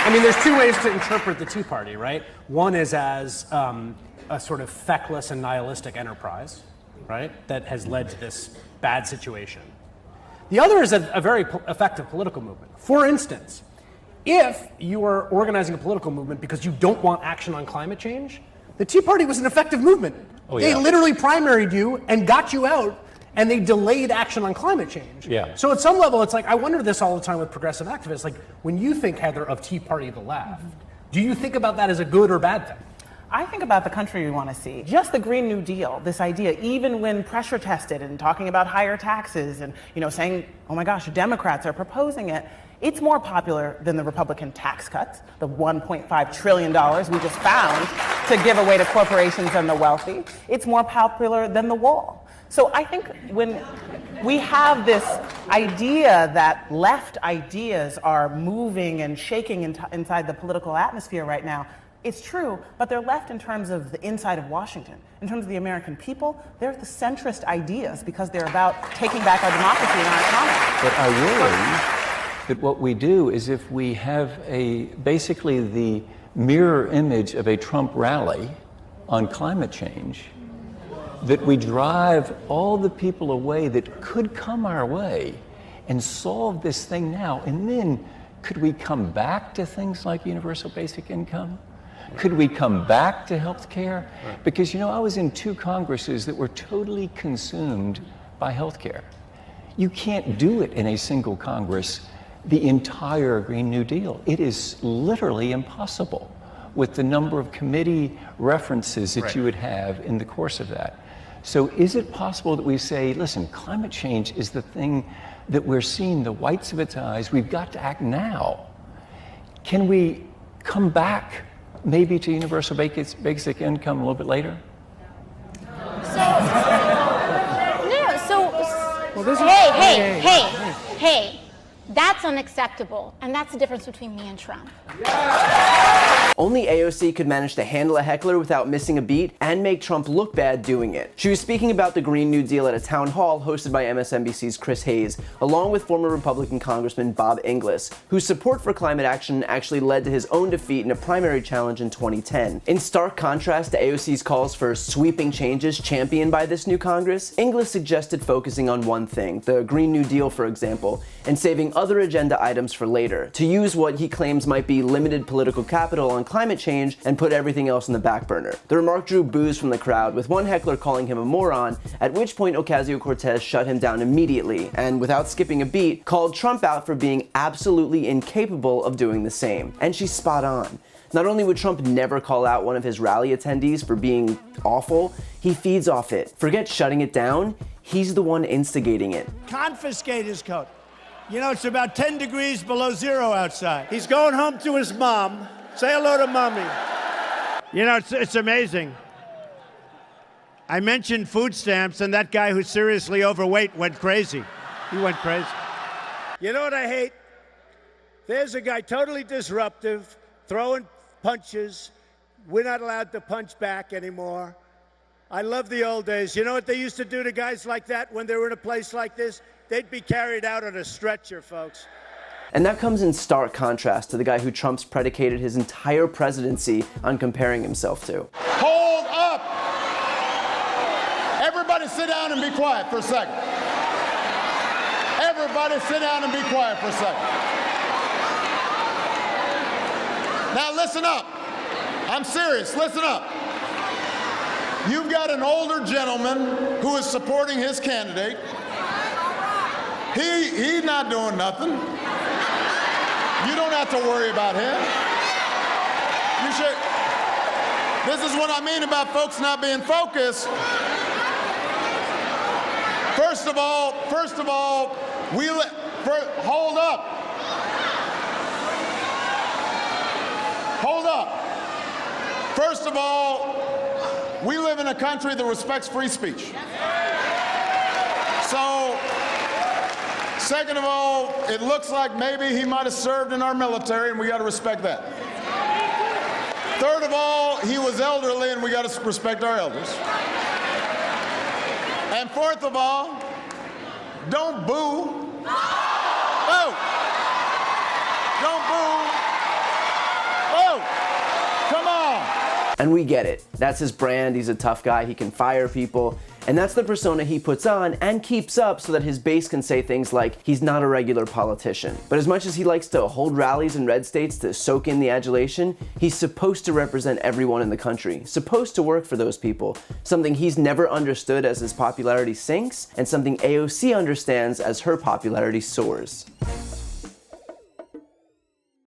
I mean, there's two ways to interpret the Tea Party, right? One is as a sort of feckless and nihilistic enterprise, right, that has led to this bad situation. The other is a very effective political movement. For instance, if you are organizing a political movement because you don't want action on climate change, the Tea Party was an effective movement. Oh, yeah. They literally primaried you and got you out, and they delayed action on climate change. Yeah. So at some level, it's like, I wonder this all the time with progressive activists, like, when you think, Heather, of Tea Party the left, do you think about that as a good or bad thing? I think about the country we want to see. Just the Green New Deal, this idea, even when pressure tested and talking about higher taxes and, saying, oh my gosh, Democrats are proposing it, it's more popular than the Republican tax cuts, the $1.5 trillion we just found to give away to corporations and the wealthy. It's more popular than the wall. So I think when we have this idea that left ideas are moving and shaking inside the political atmosphere right now, it's true, but they're left in terms of the inside of Washington. In terms of the American people, they're the centrist ideas because they're about taking back our democracy and our economy. But I worry that what we do is if we have basically the mirror image of a Trump rally on climate change, that we drive all the people away that could come our way and solve this thing now. And then could we come back to things like universal basic income? Could we come back to health care? Because, I was in 2 Congresses that were totally consumed by health care. You can't do it in a single Congress, the entire Green New Deal. It is literally impossible with the number of committee references that you would have in the course of that. So is it possible that we say, listen, climate change is the thing that we're seeing the whites of its eyes. We've got to act now. Can we come back maybe to universal basic income a little bit later? Hey, that's unacceptable, and that's the difference between me and Trump. Only AOC could manage to handle a heckler without missing a beat and make Trump look bad doing it. She was speaking about the Green New Deal at a town hall hosted by MSNBC's Chris Hayes, along with former Republican Congressman Bob Inglis, whose support for climate action actually led to his own defeat in a primary challenge in 2010. In stark contrast to AOC's calls for sweeping changes championed by this new Congress, Inglis suggested focusing on one thing, the Green New Deal, for example, and saving other agenda items for later, to use what he claims might be limited political capital on climate change and put everything else on the back burner. The remark drew boos from the crowd, with one heckler calling him a moron, at which point Ocasio-Cortez shut him down immediately, and without skipping a beat, called Trump out for being absolutely incapable of doing the same. And she's spot on. Not only would Trump never call out one of his rally attendees for being awful, he feeds off it. Forget shutting it down, he's the one instigating it. Confiscate his coat. It's about 10 degrees below zero outside. He's going home to his mom. Say hello to mommy. It's amazing. I mentioned food stamps, and that guy who's seriously overweight went crazy. He went crazy. You know what I hate? There's a guy totally disruptive, throwing punches. We're not allowed to punch back anymore. I love the old days. You know what they used to do to guys like that when they were in a place like this? They'd be carried out on a stretcher, folks. And that comes in stark contrast to the guy who Trump's predicated his entire presidency on comparing himself to. Hold up! Everybody sit down and be quiet for a second. Everybody sit down and be quiet for a second. Now listen up. I'm serious, listen up. You've got an older gentleman who is supporting his candidate. He's not doing nothing. You don't have to worry about him. You should. This is what I mean about folks not being focused. First of all, hold up. Hold up. First of all, we live in a country that respects free speech. So, second of all, it looks like maybe he might have served in our military, and we got to respect that. Third of all, he was elderly, and we got to respect our elders. And fourth of all, don't boo. Oh! Don't boo. And we get it. That's his brand. He's a tough guy. He can fire people. And that's the persona he puts on and keeps up so that his base can say things like he's not a regular politician. But as much as he likes to hold rallies in red states to soak in the adulation, he's supposed to represent everyone in the country, supposed to work for those people, something he's never understood as his popularity sinks, and something AOC understands as her popularity soars.